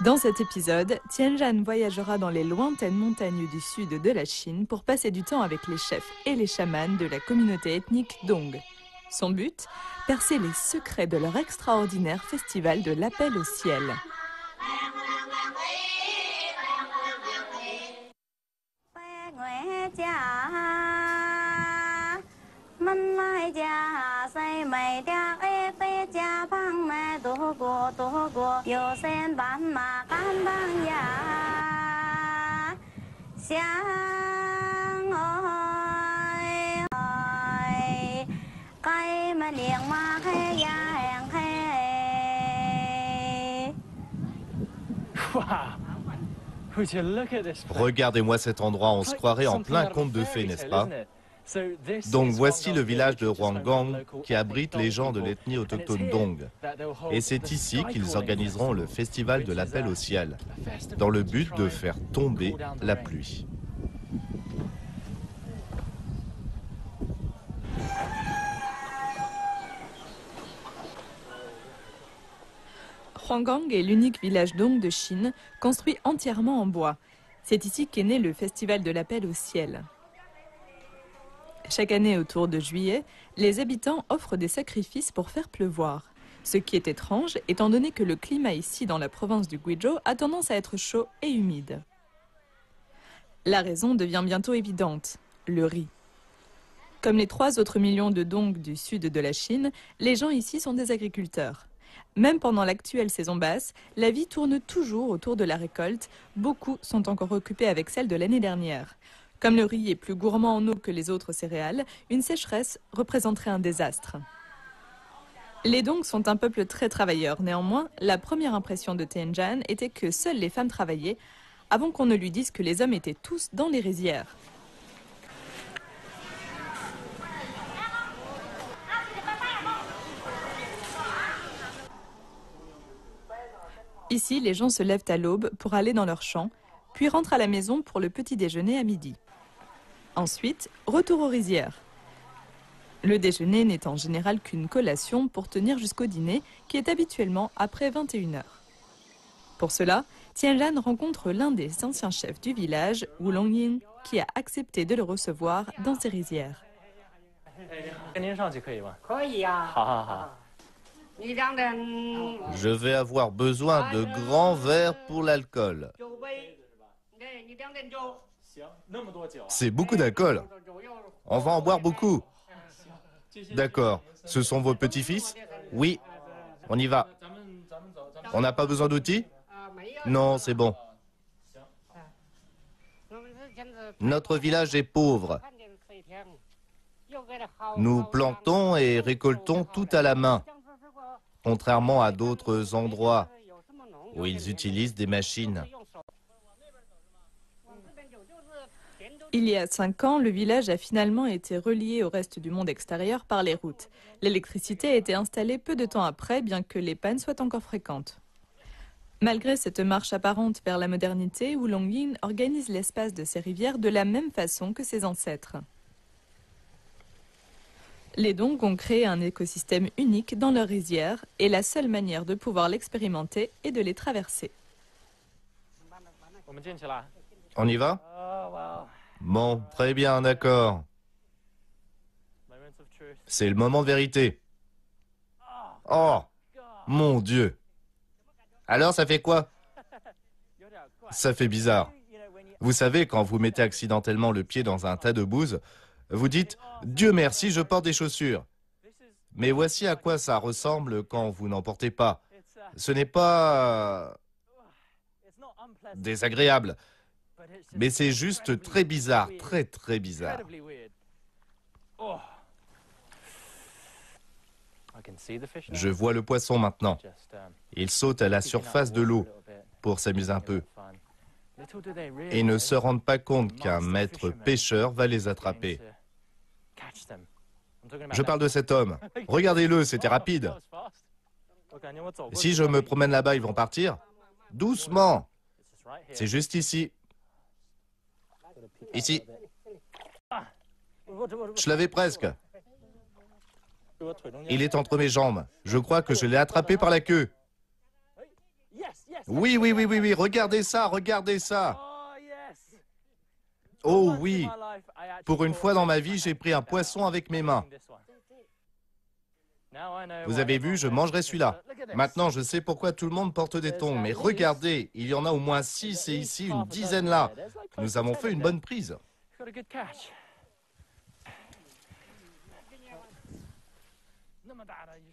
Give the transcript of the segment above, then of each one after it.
Dans cet épisode, Tianjan voyagera dans les lointaines montagnes du sud de la Chine pour passer du temps avec les chefs et les chamans de la communauté ethnique Dong. Son but, percer les secrets de leur extraordinaire festival de l'appel au ciel. Regardez-moi cet endroit, on se croirait en plein conte de fées, n'est-ce pas? Donc voici le village de Huanggang qui abrite les gens de l'ethnie autochtone Dong. Et c'est ici qu'ils organiseront le festival de l'appel au ciel, dans le but de faire tomber la pluie. Huanggang est l'unique village Dong de Chine, construit entièrement en bois. C'est ici qu'est né le festival de l'appel au ciel. Chaque année autour de juillet, les habitants offrent des sacrifices pour faire pleuvoir. Ce qui est étrange, étant donné que le climat ici dans la province du Guizhou a tendance à être chaud et humide. La raison devient bientôt évidente, le riz. Comme les 3 autres millions de Dong du sud de la Chine, les gens ici sont des agriculteurs. Même pendant l'actuelle saison basse, la vie tourne toujours autour de la récolte. Beaucoup sont encore occupés avec celle de l'année dernière. Comme le riz est plus gourmand en eau que les autres céréales, une sécheresse représenterait un désastre. Les Dong sont un peuple très travailleur. Néanmoins, la première impression de Tianjan était que seules les femmes travaillaient, avant qu'on ne lui dise que les hommes étaient tous dans les rizières. Ici, les gens se lèvent à l'aube pour aller dans leurs champs, puis rentrent à la maison pour le petit déjeuner à midi. Ensuite, retour aux rizières. Le déjeuner n'est en général qu'une collation pour tenir jusqu'au dîner, qui est habituellement après 21h. Pour cela, Tianjan rencontre l'un des anciens chefs du village, Wu Longyin, qui a accepté de le recevoir dans ses rizières. Je vais avoir besoin de grands verres pour l'alcool. C'est beaucoup d'alcool. On va en boire beaucoup. D'accord. Ce sont vos petits-fils? Oui. On y va. On n'a pas besoin d'outils? Non, c'est bon. Notre village est pauvre. Nous plantons et récoltons tout à la main, contrairement à d'autres endroits où ils utilisent des machines. Il y a 5 ans, le village a finalement été relié au reste du monde extérieur par les routes. L'électricité a été installée peu de temps après, bien que les pannes soient encore fréquentes. Malgré cette marche apparente vers la modernité, Wu Longyin organise l'espace de ses rivières de la même façon que ses ancêtres. Les Dong ont créé un écosystème unique dans leurs rizières et la seule manière de pouvoir l'expérimenter est de les traverser. On y va? Bon, très bien, d'accord. C'est le moment de vérité. Oh, mon Dieu. Alors, ça fait quoi? Ça fait bizarre. Vous savez, quand vous mettez accidentellement le pied dans un tas de bouse, vous dites « Dieu merci, je porte des chaussures ». Mais voici à quoi ça ressemble quand vous n'en portez pas. Ce n'est pas désagréable, mais c'est juste très bizarre, très très bizarre. Je vois le poisson maintenant. Il saute à la surface de l'eau pour s'amuser un peu. Et ne se rendent pas compte qu'un maître pêcheur va les attraper. Je parle de cet homme. Regardez-le, c'était rapide. Si je me promène là-bas, ils vont partir. Doucement. C'est juste ici. Ici. Je l'avais presque. Il est entre mes jambes. Je crois que je l'ai attrapé par la queue. Oui, oui, oui, oui, oui, regardez ça, regardez ça. Oh oui, pour une fois dans ma vie, j'ai pris un poisson avec mes mains. Vous avez vu, je mangerai celui-là. Maintenant, je sais pourquoi tout le monde porte des tongs, mais regardez, il y en a au moins 6 et ici une dizaine là. Nous avons fait une bonne prise.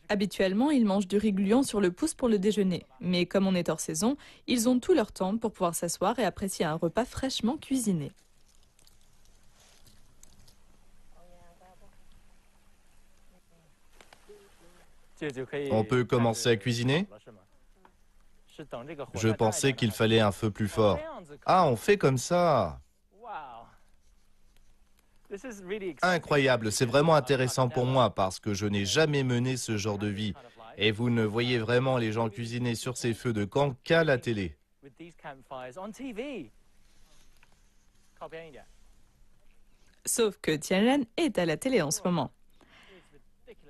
Habituellement, ils mangent du riz gluant sur le pouce pour le déjeuner. Mais comme on est hors saison, ils ont tout leur temps pour pouvoir s'asseoir et apprécier un repas fraîchement cuisiné. On peut commencer à cuisiner? Je pensais qu'il fallait un feu plus fort. Ah, on fait comme ça. Incroyable, c'est vraiment intéressant pour moi parce que je n'ai jamais mené ce genre de vie. Et vous ne voyez vraiment les gens cuisiner sur ces feux de camp qu'à la télé. Sauf que Tianren est à la télé en ce moment.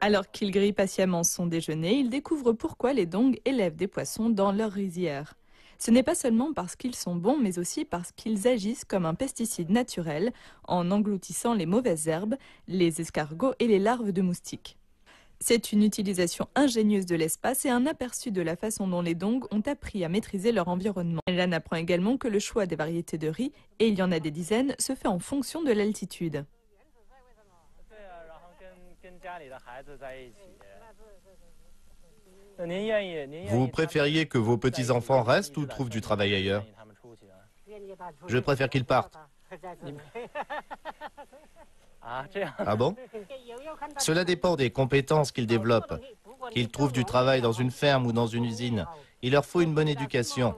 Alors qu'il grille patiemment son déjeuner, il découvre pourquoi les Dong élèvent des poissons dans leur rizière. Ce n'est pas seulement parce qu'ils sont bons, mais aussi parce qu'ils agissent comme un pesticide naturel en engloutissant les mauvaises herbes, les escargots et les larves de moustiques. C'est une utilisation ingénieuse de l'espace et un aperçu de la façon dont les Dong ont appris à maîtriser leur environnement. Elle apprend également que le choix des variétés de riz, et il y en a des dizaines, se fait en fonction de l'altitude. Vous préfériez que vos petits-enfants restent ou trouvent du travail ailleurs? Je préfère qu'ils partent. Ah bon? Cela dépend des compétences qu'ils développent. Qu'ils trouvent du travail dans une ferme ou dans une usine. Il leur faut une bonne éducation.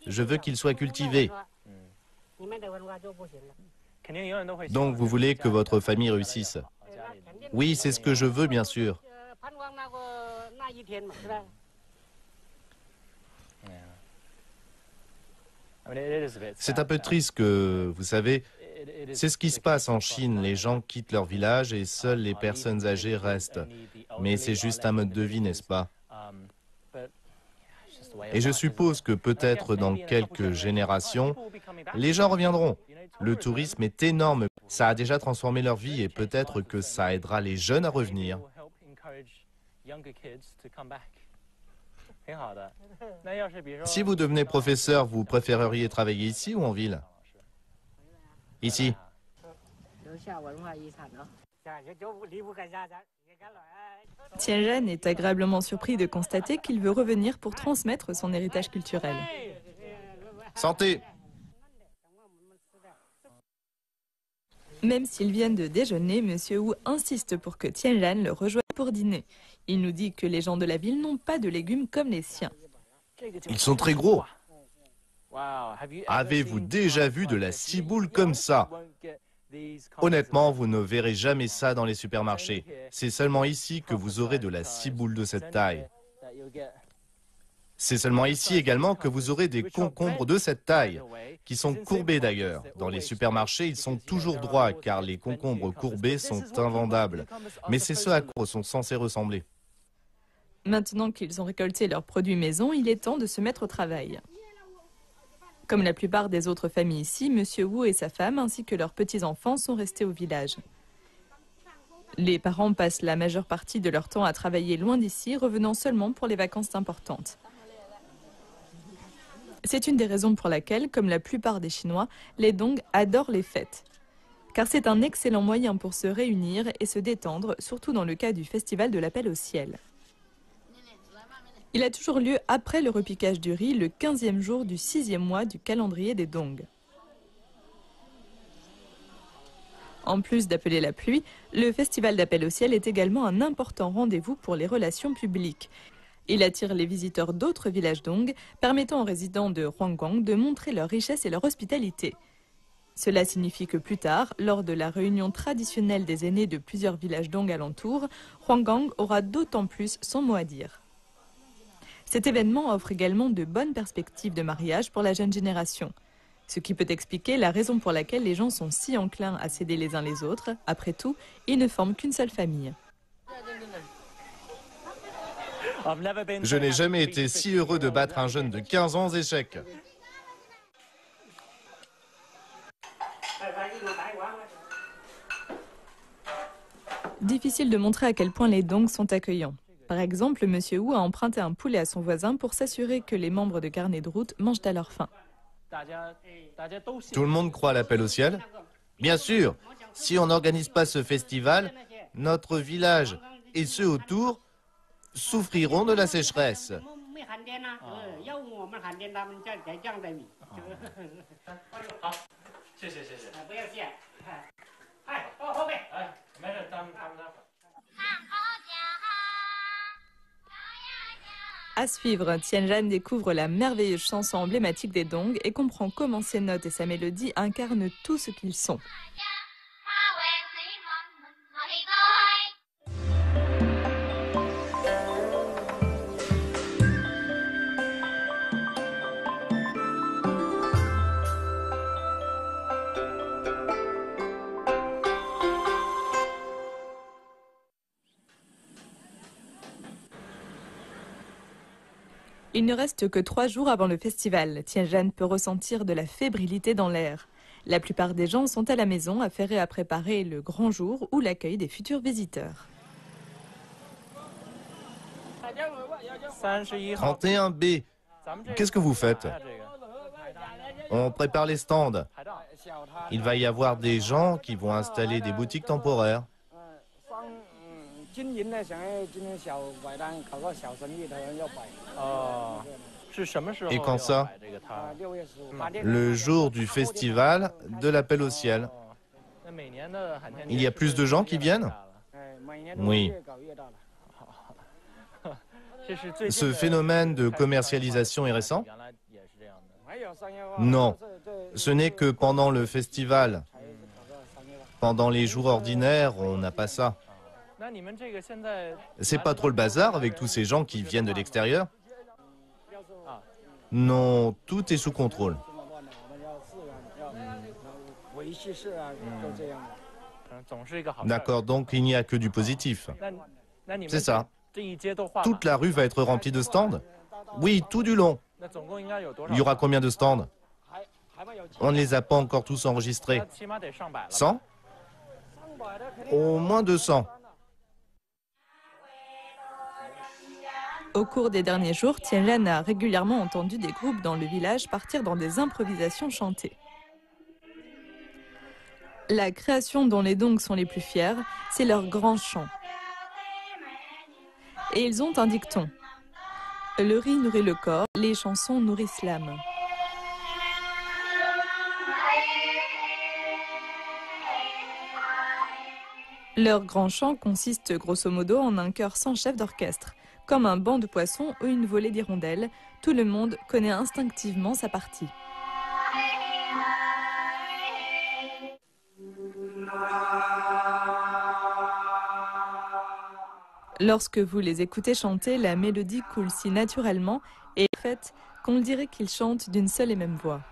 Je veux qu'ils soient cultivés. Donc vous voulez que votre famille réussisse? Oui, c'est ce que je veux, bien sûr. C'est un peu triste que, vous savez, c'est ce qui se passe en Chine. Les gens quittent leur village et seules les personnes âgées restent. Mais c'est juste un mode de vie, n'est-ce pas? Et je suppose que peut-être dans quelques générations, les gens reviendront. Le tourisme est énorme. Ça a déjà transformé leur vie et peut-être que ça aidera les jeunes à revenir. Si vous devenez professeur, vous préféreriez travailler ici ou en ville? Ici. Tianren est agréablement surpris de constater qu'il veut revenir pour transmettre son héritage culturel. Santé! Même s'ils viennent de déjeuner, M. Wu insiste pour que Tianren le rejoigne pour dîner. Il nous dit que les gens de la ville n'ont pas de légumes comme les siens. Ils sont très gros. Avez-vous déjà vu de la ciboule comme ça? Honnêtement, vous ne verrez jamais ça dans les supermarchés. C'est seulement ici que vous aurez de la ciboule de cette taille. C'est seulement ici également que vous aurez des concombres de cette taille, qui sont courbés d'ailleurs. Dans les supermarchés, ils sont toujours droits, car les concombres courbés sont invendables. Mais c'est ceux à quoi sont censés ressembler. Maintenant qu'ils ont récolté leurs produits maison, il est temps de se mettre au travail. Comme la plupart des autres familles ici, M. Wu et sa femme ainsi que leurs petits-enfants sont restés au village. Les parents passent la majeure partie de leur temps à travailler loin d'ici, revenant seulement pour les vacances importantes. C'est une des raisons pour laquelle, comme la plupart des Chinois, les Dong adorent les fêtes. Car c'est un excellent moyen pour se réunir et se détendre, surtout dans le cas du festival de l'appel au ciel. Il a toujours lieu après le repiquage du riz, le 15e jour du 6e mois du calendrier des Dong. En plus d'appeler la pluie, le festival d'appel au ciel est également un important rendez-vous pour les relations publiques. Il attire les visiteurs d'autres villages Dong, permettant aux résidents de Huanggang de montrer leur richesse et leur hospitalité. Cela signifie que plus tard, lors de la réunion traditionnelle des aînés de plusieurs villages Dong alentours, Huanggang aura d'autant plus son mot à dire. Cet événement offre également de bonnes perspectives de mariage pour la jeune génération. Ce qui peut expliquer la raison pour laquelle les gens sont si enclins à s'aider les uns les autres. Après tout, ils ne forment qu'une seule famille. Je n'ai jamais été si heureux de battre un jeune de 15 ans aux échecs. Difficile de montrer à quel point les dongs sont accueillants. Par exemple, Monsieur Wu a emprunté un poulet à son voisin pour s'assurer que les membres de carnet de route mangent à leur faim. Tout le monde croit à l'appel au ciel? Bien sûr, si on n'organise pas ce festival, notre village et ceux autour souffriront de la sécheresse. À suivre, Tianjan découvre la merveilleuse chanson emblématique des dongs et comprend comment ses notes et sa mélodie incarnent tout ce qu'ils sont. Il ne reste que 3 jours avant le festival. Tianjan peut ressentir de la fébrilité dans l'air. La plupart des gens sont à la maison, affairés à préparer le grand jour ou l'accueil des futurs visiteurs. 31B, qu'est-ce que vous faites? On prépare les stands. Il va y avoir des gens qui vont installer des boutiques temporaires. Et quand ça? Le jour du festival de l'appel au ciel. Il y a plus de gens qui viennent? Oui. Ce phénomène de commercialisation est récent? Non. Ce n'est que pendant le festival. Pendant les jours ordinaires, on n'a pas ça. C'est pas trop le bazar avec tous ces gens qui viennent de l'extérieur? Non, tout est sous contrôle. D'accord, donc il n'y a que du positif. C'est ça. Toute la rue va être remplie de stands? Oui, tout du long. Il y aura combien de stands? On ne les a pas encore tous enregistrés. 100? Au moins 200. Au cours des derniers jours, Tianjan a régulièrement entendu des groupes dans le village partir dans des improvisations chantées. La création dont les dongs sont les plus fiers, c'est leur grand chant. Et ils ont un dicton. Le riz nourrit le corps, les chansons nourrissent l'âme. Leur grand chant consiste grosso modo en un chœur sans chef d'orchestre. Comme un banc de poissons ou une volée d'hirondelles, tout le monde connaît instinctivement sa partie. Lorsque vous les écoutez chanter, la mélodie coule si naturellement et faite qu'on dirait qu'ils chantent d'une seule et même voix.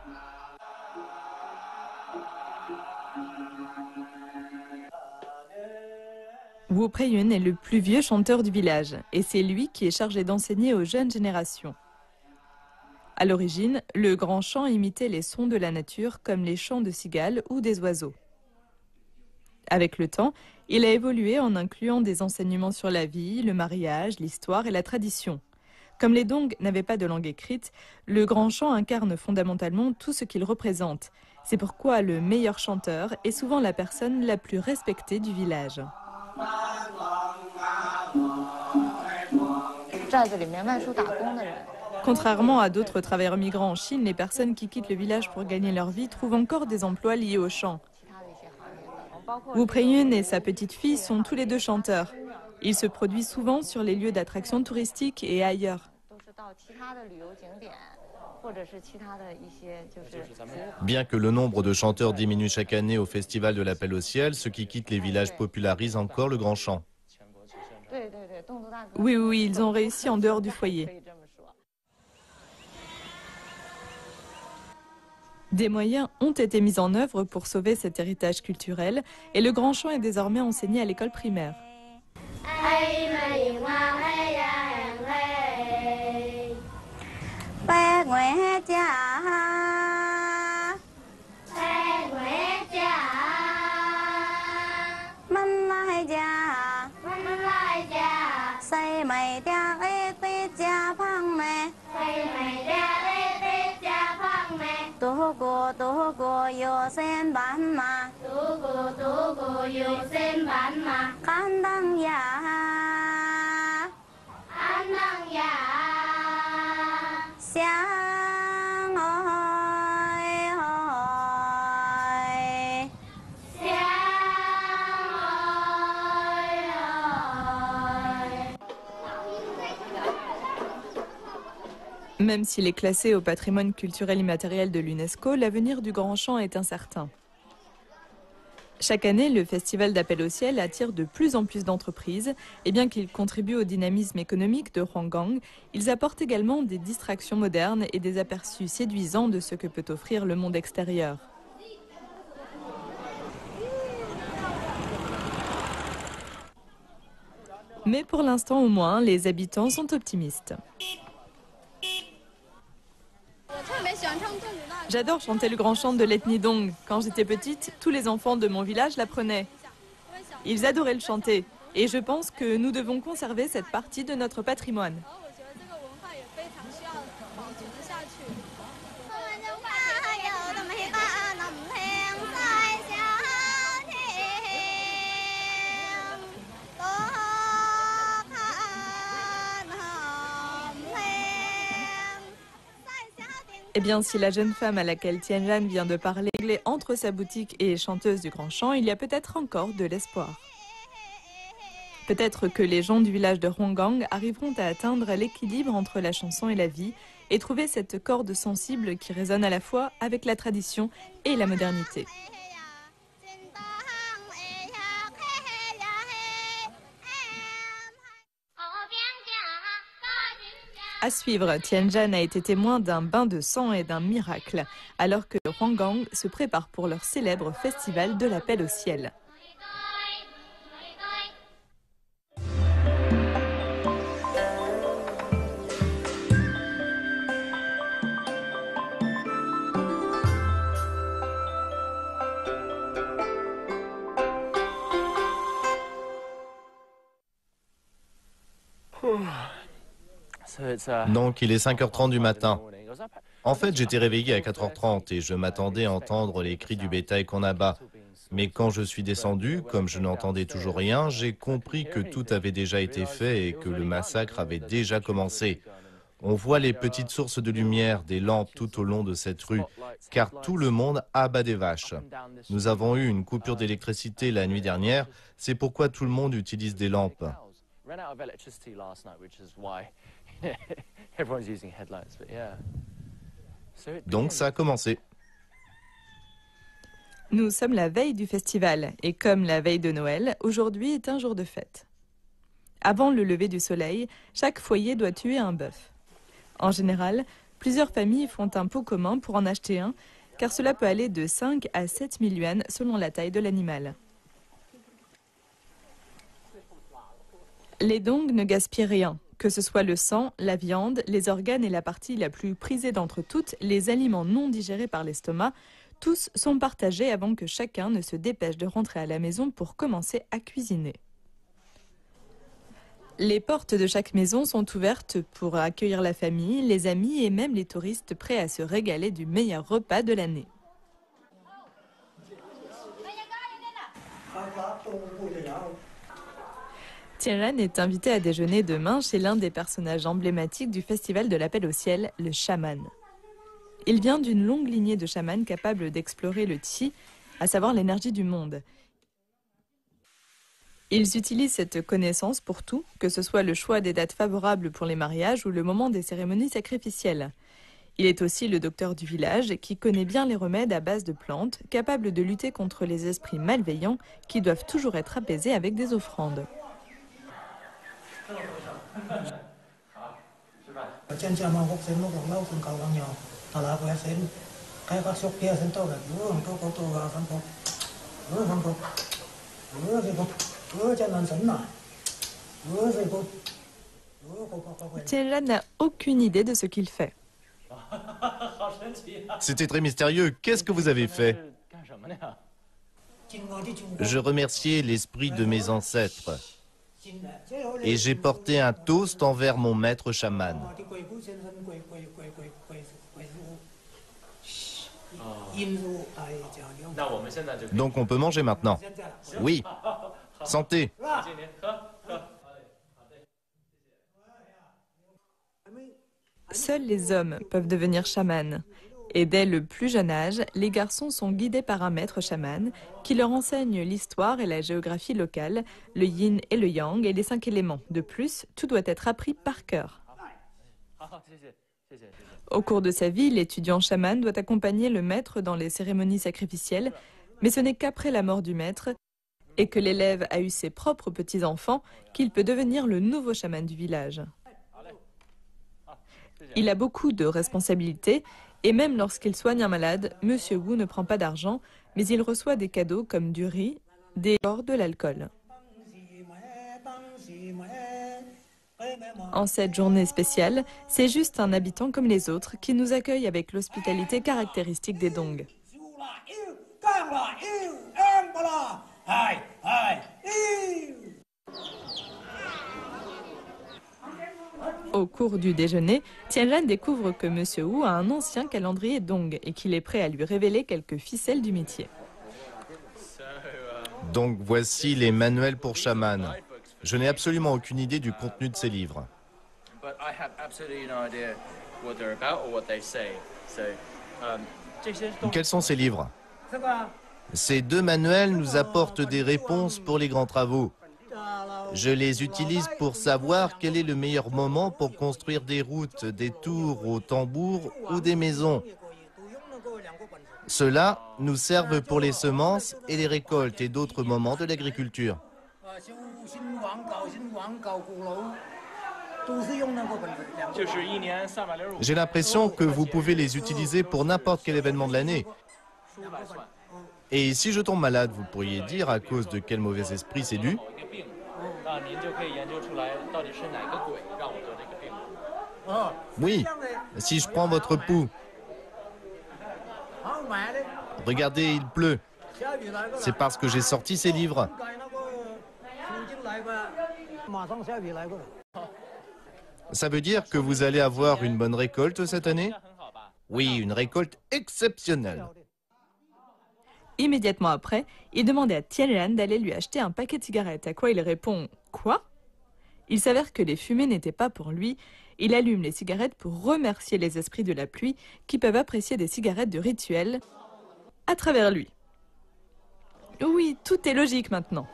Wu Preiyun est le plus vieux chanteur du village et c'est lui qui est chargé d'enseigner aux jeunes générations. À l'origine, le grand chant imitait les sons de la nature comme les chants de cigales ou des oiseaux. Avec le temps, il a évolué en incluant des enseignements sur la vie, le mariage, l'histoire et la tradition. Comme les dongs n'avaient pas de langue écrite, le grand chant incarne fondamentalement tout ce qu'il représente. C'est pourquoi le meilleur chanteur est souvent la personne la plus respectée du village. Contrairement à d'autres travailleurs migrants en Chine, les personnes qui quittent le village pour gagner leur vie trouvent encore des emplois liés au chant. Wu Preiyun et sa petite fille sont tous les deux chanteurs. Ils se produisent souvent sur les lieux d'attraction touristique et ailleurs. Bien que le nombre de chanteurs diminue chaque année au festival de l'appel au ciel, ceux qui quittent les villages popularisent encore le grand chant. Oui, ils ont réussi en dehors du foyer. Des moyens ont été mis en œuvre pour sauver cet héritage culturel et le grand chant est désormais enseigné à l'école primaire. Même s'il est classé au patrimoine culturel immatériel de l'UNESCO, l'avenir du Grand Chant est incertain. Chaque année, le Festival d'Appel au Ciel attire de plus en plus d'entreprises, et bien qu'ils contribuent au dynamisme économique de Huanggang, ils apportent également des distractions modernes et des aperçus séduisants de ce que peut offrir le monde extérieur. Mais pour l'instant au moins, les habitants sont optimistes. J'adore chanter le grand chant de l'ethnie Dong. Quand j'étais petite, tous les enfants de mon village l'apprenaient. Ils adoraient le chanter. Et je pense que nous devons conserver cette partie de notre patrimoine. Eh bien, si la jeune femme à laquelle Tianjan vient de parler entre sa boutique et est chanteuse du Grand Chant, il y a peut-être encore de l'espoir. Peut-être que les gens du village de Huanggang arriveront à atteindre l'équilibre entre la chanson et la vie et trouver cette corde sensible qui résonne à la fois avec la tradition et la modernité. À suivre, Tianjan a été témoin d'un bain de sang et d'un miracle, alors que Huanggang se prépare pour leur célèbre festival de l'appel au ciel. Donc il est 5h30 du matin. En fait, j'étais réveillé à 4h30 et je m'attendais à entendre les cris du bétail qu'on abat. Mais quand je suis descendu, comme je n'entendais toujours rien, j'ai compris que tout avait déjà été fait et que le massacre avait déjà commencé. On voit les petites sources de lumière, des lampes tout au long de cette rue, car tout le monde abat des vaches. Nous avons eu une coupure d'électricité la nuit dernière, c'est pourquoi tout le monde utilise des lampes. Donc ça a commencé. Nous sommes la veille du festival et comme la veille de Noël, aujourd'hui est un jour de fête. Avant le lever du soleil, chaque foyer doit tuer un bœuf. En général, plusieurs familles font un pot commun pour en acheter un, car cela peut aller de 5 à 7 000 yuan selon la taille de l'animal. Les Dong ne gaspillent rien, que ce soit le sang, la viande, les organes et la partie la plus prisée d'entre toutes, les aliments non digérés par l'estomac, tous sont partagés avant que chacun ne se dépêche de rentrer à la maison pour commencer à cuisiner. Les portes de chaque maison sont ouvertes pour accueillir la famille, les amis et même les touristes prêts à se régaler du meilleur repas de l'année. Tianjan est invité à déjeuner demain chez l'un des personnages emblématiques du festival de l'appel au ciel, le chaman. Il vient d'une longue lignée de chamans capables d'explorer le qi, à savoir l'énergie du monde. Ils utilisent cette connaissance pour tout, que ce soit le choix des dates favorables pour les mariages ou le moment des cérémonies sacrificielles. Il est aussi le docteur du village qui connaît bien les remèdes à base de plantes, capable de lutter contre les esprits malveillants qui doivent toujours être apaisés avec des offrandes. Tianjan n'a aucune idée de ce qu'il fait. C'était très mystérieux. Qu'est-ce que vous avez fait? Je remerciais l'esprit de mes ancêtres. Et j'ai porté un toast envers mon maître chaman. Donc on peut manger maintenant? Oui. Santé. Seuls les hommes peuvent devenir chamans. Et dès le plus jeune âge, les garçons sont guidés par un maître chaman qui leur enseigne l'histoire et la géographie locale, le yin et le yang et les 5 éléments. De plus, tout doit être appris par cœur. Au cours de sa vie, l'étudiant chaman doit accompagner le maître dans les cérémonies sacrificielles, mais ce n'est qu'après la mort du maître et que l'élève a eu ses propres petits-enfants qu'il peut devenir le nouveau chaman du village. Il a beaucoup de responsabilités et même lorsqu'il soigne un malade, Monsieur Wu ne prend pas d'argent, mais il reçoit des cadeaux comme du riz, des or, de l'alcool. En cette journée spéciale, c'est juste un habitant comme les autres qui nous accueille avec l'hospitalité caractéristique des Dong. Au cours du déjeuner, Tianlan découvre que Monsieur Wu a un ancien calendrier Dong et qu'il est prêt à lui révéler quelques ficelles du métier. Donc voici les manuels pour chaman. Je n'ai absolument aucune idée du contenu de ces livres. Quels sont ces livres? Ces 2 manuels nous apportent des réponses pour les grands travaux. Je les utilise pour savoir quel est le meilleur moment pour construire des routes, des tours au tambour ou des maisons. Ceux-là nous servent pour les semences et les récoltes et d'autres moments de l'agriculture. J'ai l'impression que vous pouvez les utiliser pour n'importe quel événement de l'année. Et si je tombe malade, vous pourriez dire à cause de quel mauvais esprit c'est dû? Oui, si je prends votre pouls. Regardez, il pleut. C'est parce que j'ai sorti ces livres. Ça veut dire que vous allez avoir une bonne récolte cette année? Oui, une récolte exceptionnelle. Immédiatement après, il demande à Tianlan d'aller lui acheter un paquet de cigarettes, à quoi il répond « Quoi ?» Il s'avère que les fumées n'étaient pas pour lui. Il allume les cigarettes pour remercier les esprits de la pluie qui peuvent apprécier des cigarettes de rituel à travers lui. Oui, tout est logique maintenant.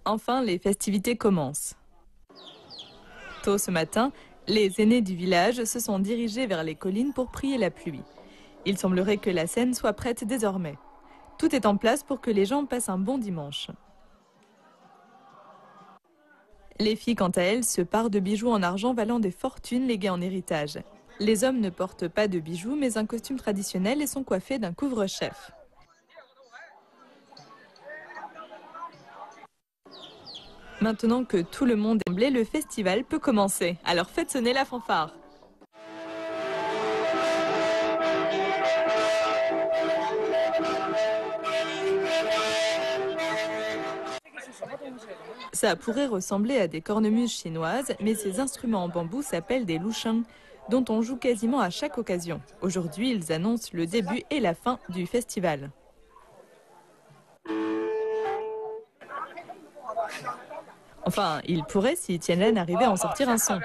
Enfin, les festivités commencent. Tôt ce matin, les aînés du village se sont dirigés vers les collines pour prier la pluie. Il semblerait que la scène soit prête désormais. Tout est en place pour que les gens passent un bon dimanche. Les filles, quant à elles, se parent de bijoux en argent valant des fortunes léguées en héritage. Les hommes ne portent pas de bijoux, mais un costume traditionnel et sont coiffés d'un couvre-chef. Maintenant que tout le monde est comblé, le festival peut commencer. Alors faites sonner la fanfare. Ça pourrait ressembler à des cornemuses chinoises, mais ces instruments en bambou s'appellent des lusheng, dont on joue quasiment à chaque occasion. Aujourd'hui, ils annoncent le début et la fin du festival. Enfin, il pourrait si Tianlan arrivait à en sortir un son.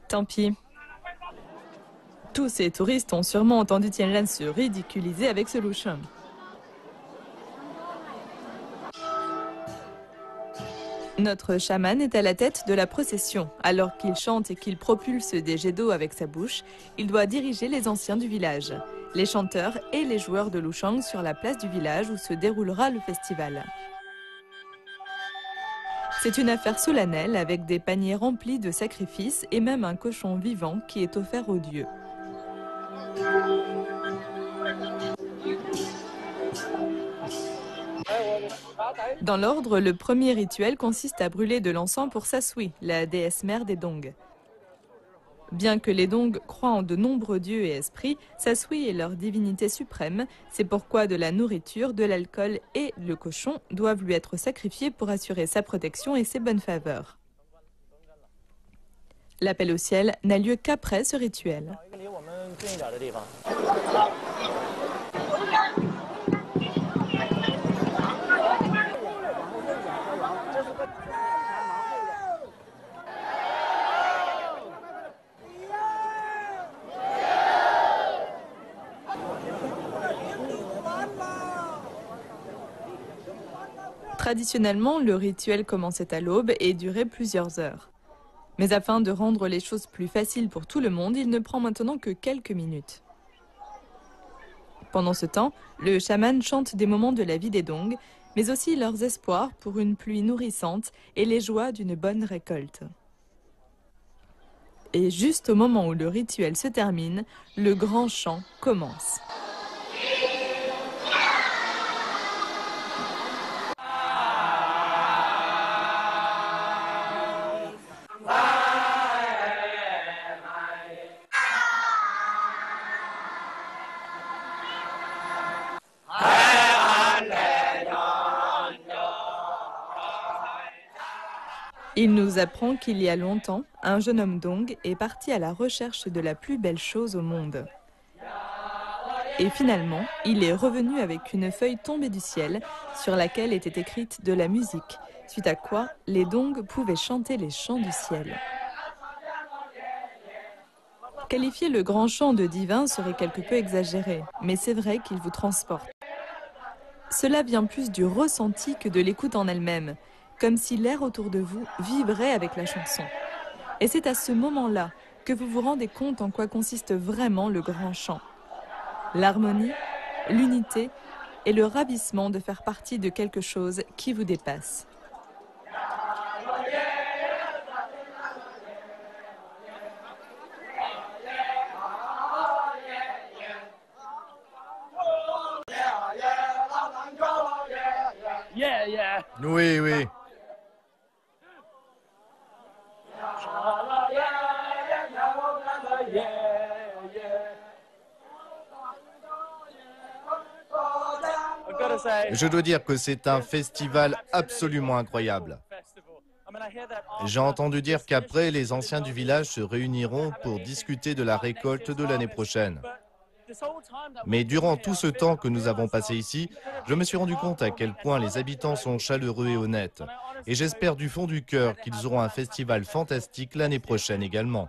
Tant pis. Tous ces touristes ont sûrement entendu Tianlan se ridiculiser avec ce lusheng. Notre chaman est à la tête de la procession. Alors qu'il chante et qu'il propulse des jets d'eau avec sa bouche, il doit diriger les anciens du village, les chanteurs et les joueurs de lusheng sur la place du village où se déroulera le festival. C'est une affaire solennelle avec des paniers remplis de sacrifices et même un cochon vivant qui est offert aux dieux. Dans l'ordre, le premier rituel consiste à brûler de l'encens pour Sasui, la déesse mère des Dong. Bien que les Dong croient en de nombreux dieux et esprits, Sasui est leur divinité suprême. C'est pourquoi de la nourriture, de l'alcool et le cochon doivent lui être sacrifiés pour assurer sa protection et ses bonnes faveurs. L'appel au ciel n'a lieu qu'après ce rituel. Traditionnellement, le rituel commençait à l'aube et durait plusieurs heures. Mais afin de rendre les choses plus faciles pour tout le monde, il ne prend maintenant que quelques minutes. Pendant ce temps, le chaman chante des moments de la vie des Dong, mais aussi leurs espoirs pour une pluie nourrissante et les joies d'une bonne récolte. Et juste au moment où le rituel se termine, le grand chant commence. Il nous apprend qu'il y a longtemps, un jeune homme Dong est parti à la recherche de la plus belle chose au monde. Et finalement, il est revenu avec une feuille tombée du ciel sur laquelle était écrite de la musique, suite à quoi les Dong pouvaient chanter les chants du ciel. Qualifier le grand chant de divin serait quelque peu exagéré, mais c'est vrai qu'il vous transporte. Cela vient plus du ressenti que de l'écoute en elle-même, comme si l'air autour de vous vibrait avec la chanson. Et c'est à ce moment-là que vous vous rendez compte en quoi consiste vraiment le grand chant. L'harmonie, l'unité et le ravissement de faire partie de quelque chose qui vous dépasse. Oui, oui. Je dois dire que c'est un festival absolument incroyable. J'ai entendu dire qu'après, les anciens du village se réuniront pour discuter de la récolte de l'année prochaine. Mais durant tout ce temps que nous avons passé ici, je me suis rendu compte à quel point les habitants sont chaleureux et honnêtes. Et j'espère du fond du cœur qu'ils auront un festival fantastique l'année prochaine également.